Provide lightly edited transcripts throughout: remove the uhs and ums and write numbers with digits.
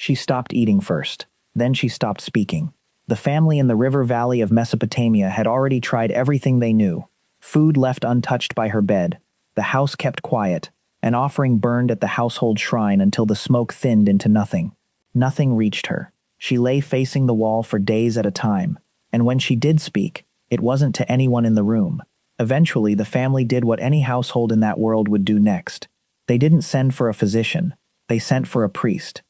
She stopped eating first. Then she stopped speaking. The family in the river valley of Mesopotamia had already tried everything they knew. Food left untouched by her bed, the house kept quiet, an offering burned at the household shrine until the smoke thinned into nothing. Nothing reached her. She lay facing the wall for days at a time, and when she did speak, it wasn't to anyone in the room. Eventually, the family did what any household in that world would do next. They didn't send for a physician, they sent for a priest.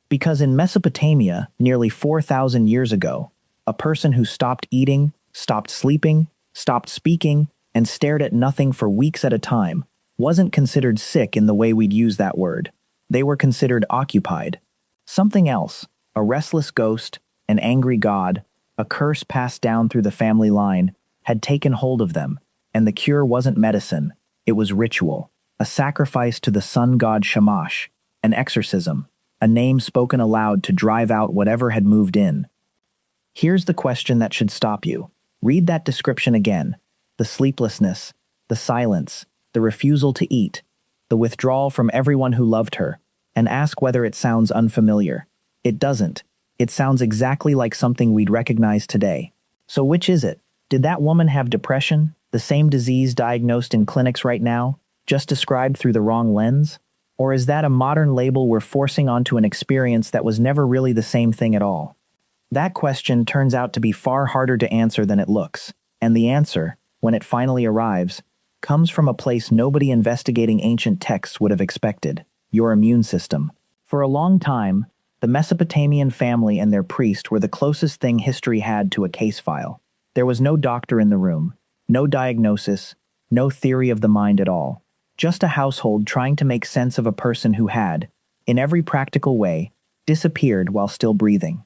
Because in Mesopotamia, nearly 4,000 years ago, a person who stopped eating, stopped sleeping, stopped speaking, and stared at nothing for weeks at a time wasn't considered sick in the way we'd use that word. They were considered occupied. Something else, a restless ghost, an angry god, a curse passed down through the family line, had taken hold of them, and the cure wasn't medicine, it was ritual, a sacrifice to the sun god Shamash, an exorcism, a name spoken aloud to drive out whatever had moved in. Here's the question that should stop you. Read that description again. The sleeplessness, the silence, the refusal to eat, the withdrawal from everyone who loved her, and ask whether it sounds unfamiliar. It doesn't. It sounds exactly like something we'd recognize today. So which is it? Did that woman have depression, the same disease diagnosed in clinics right now, just described through the wrong lens? Or is that a modern label we're forcing onto an experience that was never really the same thing at all? That question turns out to be far harder to answer than it looks, and the answer, when it finally arrives, comes from a place nobody investigating ancient texts would have expected: your immune system. For a long time, the Mesopotamian family and their priest were the closest thing history had to a case file. There was no doctor in the room, no diagnosis, no theory of the mind at all. Just a household trying to make sense of a person who had, in every practical way, disappeared while still breathing.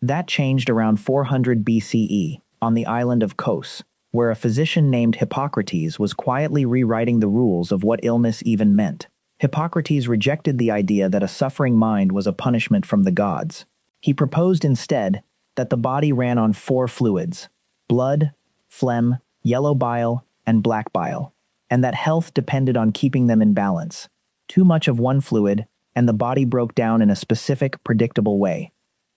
That changed around 400 BCE, on the island of Kos, where a physician named Hippocrates was quietly rewriting the rules of what illness even meant. Hippocrates rejected the idea that a suffering mind was a punishment from the gods. He proposed instead that the body ran on 4 fluids: blood, phlegm, yellow bile, and black bile, and that health depended on keeping them in balance. Too much of one fluid, and the body broke down in a specific, predictable way.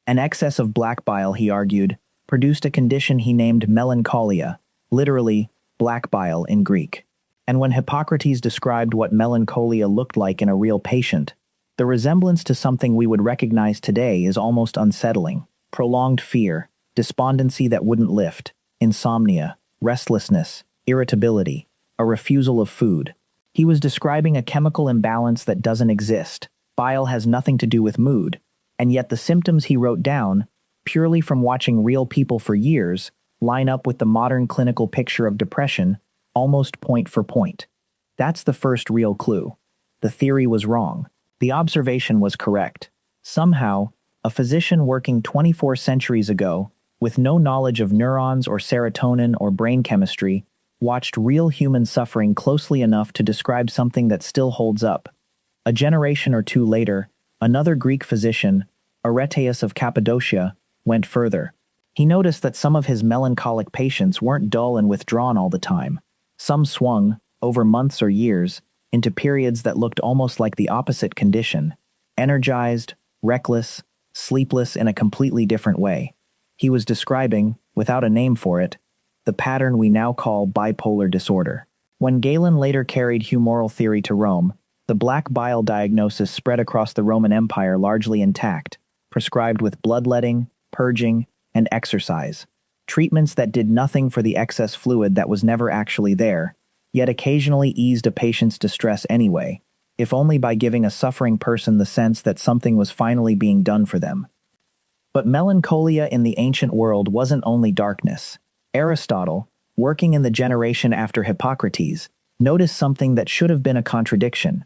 An excess of black bile, he argued, produced a condition he named melancholia, literally, black bile in Greek. And when Hippocrates described what melancholia looked like in a real patient, the resemblance to something we would recognize today is almost unsettling. Prolonged fear, despondency that wouldn't lift, insomnia, restlessness, irritability, a refusal of food. He was describing a chemical imbalance that doesn't exist. Bile has nothing to do with mood, and yet the symptoms he wrote down, purely from watching real people for years, line up with the modern clinical picture of depression, almost point for point. That's the first real clue. The theory was wrong. The observation was correct. Somehow, a physician working 24 centuries ago, with no knowledge of neurons or serotonin or brain chemistry, watched real human suffering closely enough to describe something that still holds up. A generation or two later, another Greek physician, Orrek of Cappadocia, went further. He noticed that some of his melancholic patients weren't dull and withdrawn all the time. Some swung, over months or years, into periods that looked almost like the opposite condition: energized, reckless, sleepless in a completely different way. He was describing, without a name for it, the pattern we now call bipolar disorder. When Galen later carried humoral theory to Rome, the black bile diagnosis spread across the Roman Empire largely intact, prescribed with bloodletting, purging, and exorcise, treatments that did nothing for the excess fluid that was never actually there, yet occasionally eased a patient's distress anyway, if only by giving a suffering person the sense that something was finally being done for them. But melancholia in the ancient world wasn't only darkness. Aristotle, working in the generation after Hippocrates, noticed something that should have been a contradiction.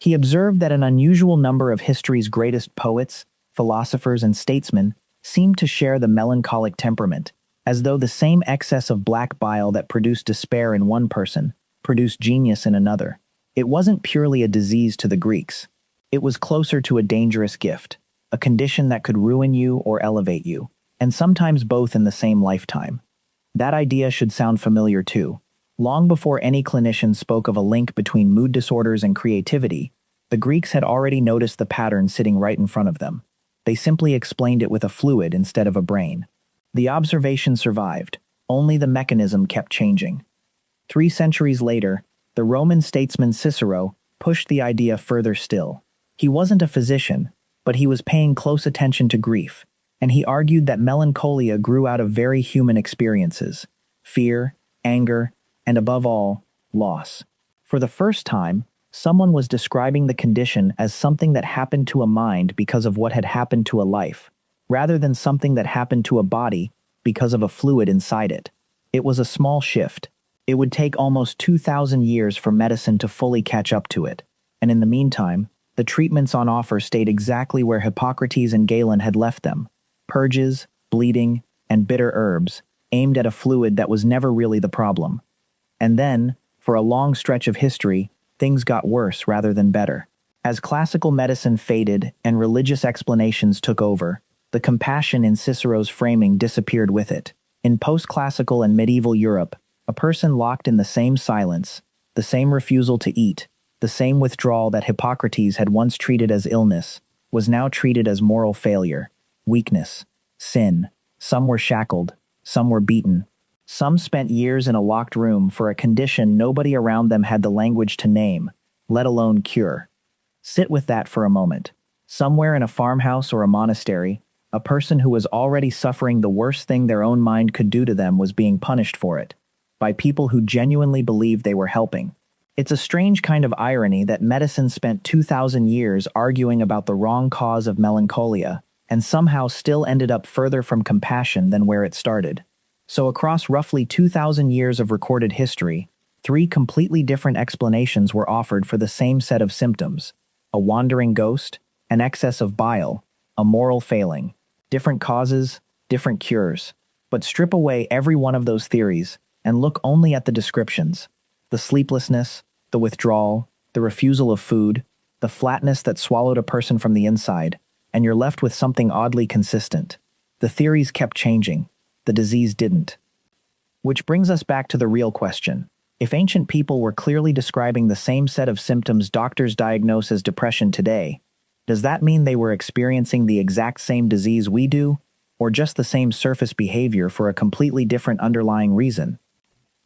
He observed that an unusual number of history's greatest poets, philosophers, and statesmen seemed to share the melancholic temperament, as though the same excess of black bile that produced despair in one person produced genius in another. It wasn't purely a disease to the Greeks. It was closer to a dangerous gift, a condition that could ruin you or elevate you, and sometimes both in the same lifetime. That idea should sound familiar too. Long before any clinician spoke of a link between mood disorders and creativity, the Greeks had already noticed the pattern sitting right in front of them. They simply explained it with a fluid instead of a brain. The observation survived, only the mechanism kept changing. 3 centuries later, the Roman statesman Cicero pushed the idea further still. He wasn't a physician, but he was paying close attention to grief, and he argued that melancholia grew out of very human experiences: fear, anger, and above all, loss. For the first time, someone was describing the condition as something that happened to a mind because of what had happened to a life, rather than something that happened to a body because of a fluid inside it. It was a small shift. It would take almost 2,000 years for medicine to fully catch up to it, and in the meantime, the treatments on offer stayed exactly where Hippocrates and Galen had left them: purges, bleeding, and bitter herbs, aimed at a fluid that was never really the problem. And then, for a long stretch of history, things got worse rather than better. As classical medicine faded and religious explanations took over, the compassion in Cicero's framing disappeared with it. In post-classical and medieval Europe, a person locked in the same silence, the same refusal to eat, the same withdrawal that Hippocrates had once treated as illness, was now treated as moral failure, weakness, sin. Some were shackled, some were beaten. Some spent years in a locked room for a condition nobody around them had the language to name, let alone cure. Sit with that for a moment. Somewhere in a farmhouse or a monastery, a person who was already suffering the worst thing their own mind could do to them was being punished for it, by people who genuinely believed they were helping. It's a strange kind of irony that medicine spent 2,000 years arguing about the wrong cause of melancholia, and somehow still ended up further from compassion than where it started. So across roughly 2,000 years of recorded history, 3 completely different explanations were offered for the same set of symptoms: a wandering ghost, an excess of bile, a moral failing. Different causes, different cures. But strip away every one of those theories and look only at the descriptions: the sleeplessness, the withdrawal, the refusal of food, the flatness that swallowed a person from the inside, and you're left with something oddly consistent. The theories kept changing. The disease didn't. Which brings us back to the real question. If ancient people were clearly describing the same set of symptoms doctors diagnose as depression today, does that mean they were experiencing the exact same disease we do, or just the same surface behavior for a completely different underlying reason?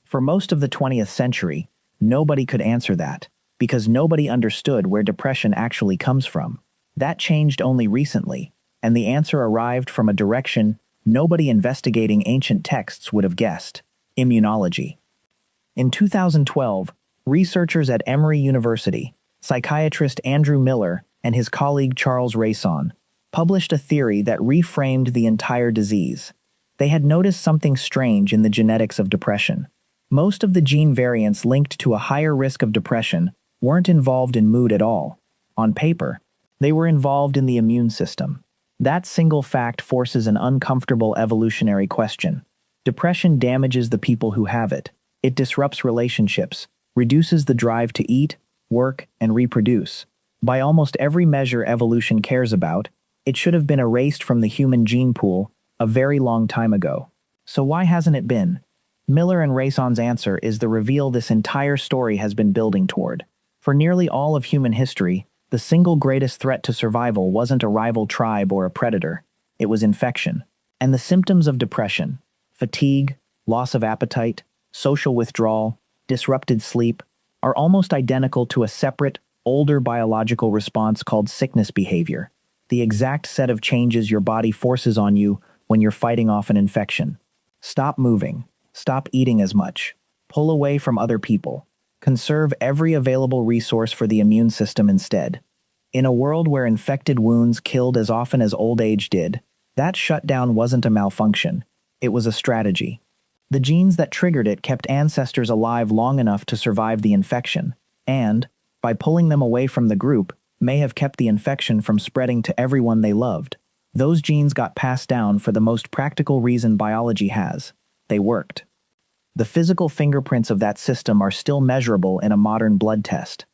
For most of the 20th century, nobody could answer that, because nobody understood where depression actually comes from. That changed only recently, and the answer arrived from a direction nobody investigating ancient texts would have guessed: immunology. In 2012, researchers at Emory University, psychiatrist Andrew Miller and his colleague Charles Raison, published a theory that reframed the entire disease. They had noticed something strange in the genetics of depression. Most of the gene variants linked to a higher risk of depression weren't involved in mood at all. On paper, they were involved in the immune system. That single fact forces an uncomfortable evolutionary question. Depression damages the people who have it. It disrupts relationships, reduces the drive to eat, work, and reproduce. By almost every measure evolution cares about, it should have been erased from the human gene pool a very long time ago. So why hasn't it been? Miller and Raison's answer is the reveal this entire story has been building toward. For nearly all of human history, the single greatest threat to survival wasn't a rival tribe or a predator. It was infection. And the symptoms of depression, fatigue, loss of appetite, social withdrawal, disrupted sleep, are almost identical to a separate, older biological response called sickness behavior, the exact set of changes your body forces on you when you're fighting off an infection. Stop moving. Stop eating as much. Pull away from other people. Conserve every available resource for the immune system instead. In a world where infected wounds killed as often as old age did, that shutdown wasn't a malfunction. It was a strategy. The genes that triggered it kept ancestors alive long enough to survive the infection, and, by pulling them away from the group, may have kept the infection from spreading to everyone they loved. Those genes got passed down for the most practical reason biology has. They worked. The physical fingerprints of that system are still measurable in a modern blood test.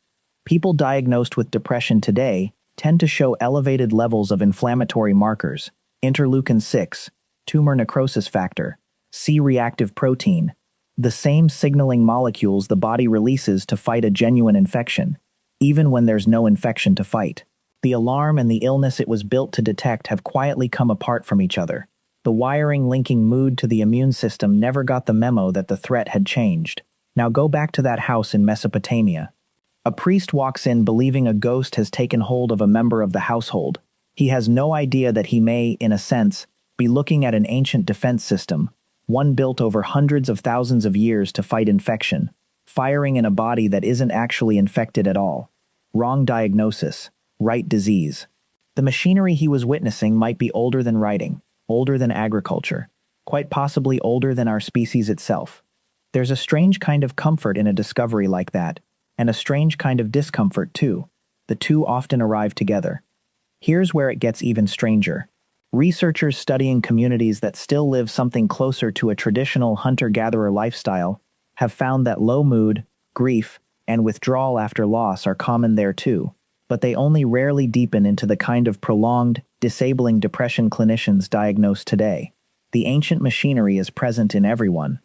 People diagnosed with depression today tend to show elevated levels of inflammatory markers: interleukin-6, tumor necrosis factor, C-reactive protein, the same signaling molecules the body releases to fight a genuine infection, even when there's no infection to fight. The alarm and the illness it was built to detect have quietly come apart from each other. The wiring linking mood to the immune system never got the memo that the threat had changed. Now go back to that house in Mesopotamia. A priest walks in believing a ghost has taken hold of a member of the household. He has no idea that he may, in a sense, be looking at an ancient defense system, one built over hundreds of thousands of years to fight infection, firing in a body that isn't actually infected at all. Wrong diagnosis, right disease. The machinery he was witnessing might be older than writing, older than agriculture, quite possibly older than our species itself. There's a strange kind of comfort in a discovery like that, and a strange kind of discomfort too. The two often arrive together. Here's where it gets even stranger. Researchers studying communities that still live something closer to a traditional hunter-gatherer lifestyle have found that low mood, grief, and withdrawal after loss are common there too, but they only rarely deepen into the kind of prolonged, disabling depression clinicians diagnose today. The ancient machinery is present in everyone.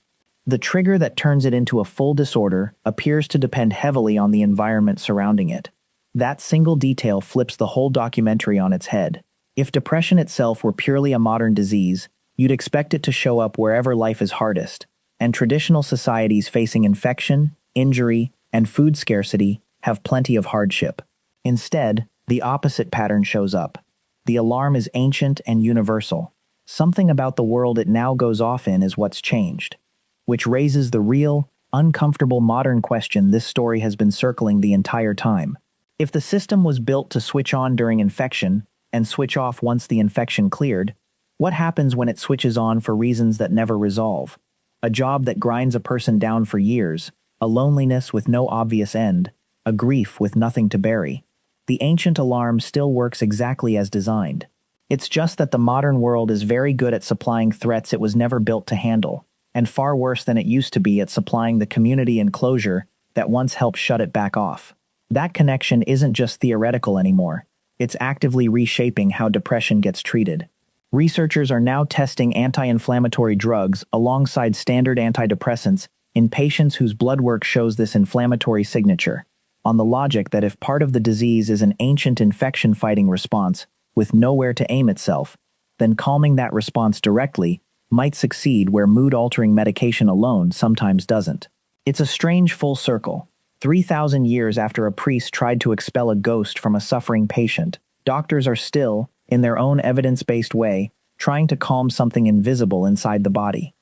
The trigger that turns it into a full disorder appears to depend heavily on the environment surrounding it. That single detail flips the whole documentary on its head. If depression itself were purely a modern disease, you'd expect it to show up wherever life is hardest, and traditional societies facing infection, injury, and food scarcity have plenty of hardship. Instead, the opposite pattern shows up. The alarm is ancient and universal. Something about the world it now goes off in is what's changed. Which raises the real, uncomfortable modern question this story has been circling the entire time. If the system was built to switch on during infection and switch off once the infection cleared, what happens when it switches on for reasons that never resolve? A job that grinds a person down for years, a loneliness with no obvious end, a grief with nothing to bury. The ancient alarm still works exactly as designed. It's just that the modern world is very good at supplying threats it was never built to handle, and far worse than it used to be at supplying the community enclosure that once helped shut it back off. That connection isn't just theoretical anymore. It's actively reshaping how depression gets treated. Researchers are now testing anti-inflammatory drugs alongside standard antidepressants in patients whose blood work shows this inflammatory signature, on the logic that if part of the disease is an ancient infection-fighting response with nowhere to aim itself, then calming that response directly might succeed where mood-altering medication alone sometimes doesn't. It's a strange full circle. 3,000 years after a priest tried to expel a ghost from a suffering patient, doctors are still, in their own evidence-based way, trying to calm something invisible inside the body.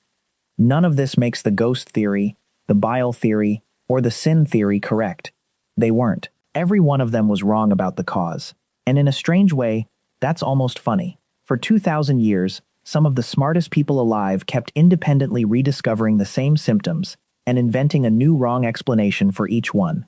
None of this makes the ghost theory, the bile theory, or the sin theory correct. They weren't. Every one of them was wrong about the cause. And in a strange way, that's almost funny. For 2,000 years, some of the smartest people alive kept independently rediscovering the same symptoms and inventing a new wrong explanation for each one.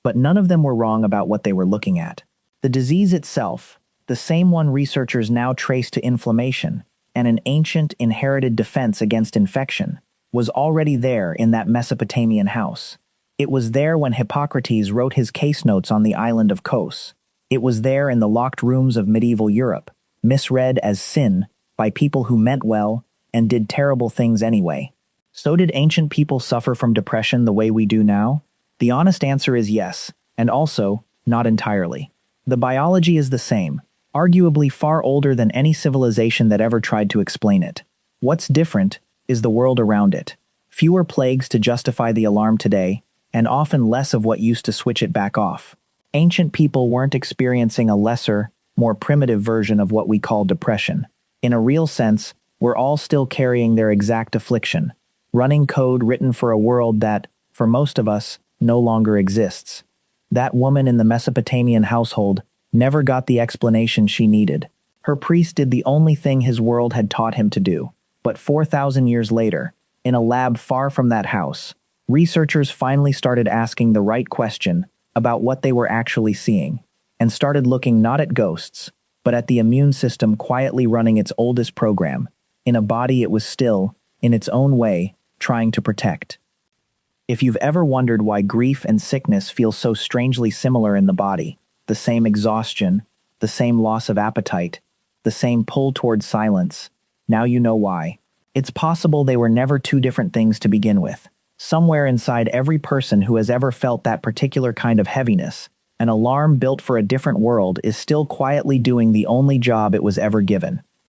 But none of them were wrong about what they were looking at. The disease itself, the same one researchers now trace to inflammation, and an ancient inherited defense against infection, was already there in that Mesopotamian house. It was there when Hippocrates wrote his case notes on the island of Kos. It was there in the locked rooms of medieval Europe, misread as sin by people who meant well and did terrible things anyway. So did ancient people suffer from depression the way we do now? The honest answer is yes, and also, not entirely. The biology is the same, arguably far older than any civilization that ever tried to explain it. What's different is the world around it. Fewer plagues to justify the alarm today, and often less of what used to switch it back off. Ancient people weren't experiencing a lesser, more primitive version of what we call depression. In a real sense, we're all still carrying their exact affliction, running code written for a world that, for most of us, no longer exists. That woman in the Mesopotamian household never got the explanation she needed. Her priest did the only thing his world had taught him to do. But 4,000 years later, in a lab far from that house, researchers finally started asking the right question about what they were actually seeing, and started looking not at ghosts, but at the immune system quietly running its oldest program, in a body it was still, in its own way, trying to protect. If you've ever wondered why grief and sickness feel so strangely similar in the body, the same exhaustion, the same loss of appetite, the same pull toward silence, now you know why. It's possible they were never two different things to begin with. Somewhere inside every person who has ever felt that particular kind of heaviness, An alarm built for a different world is still quietly doing the only job it was ever given.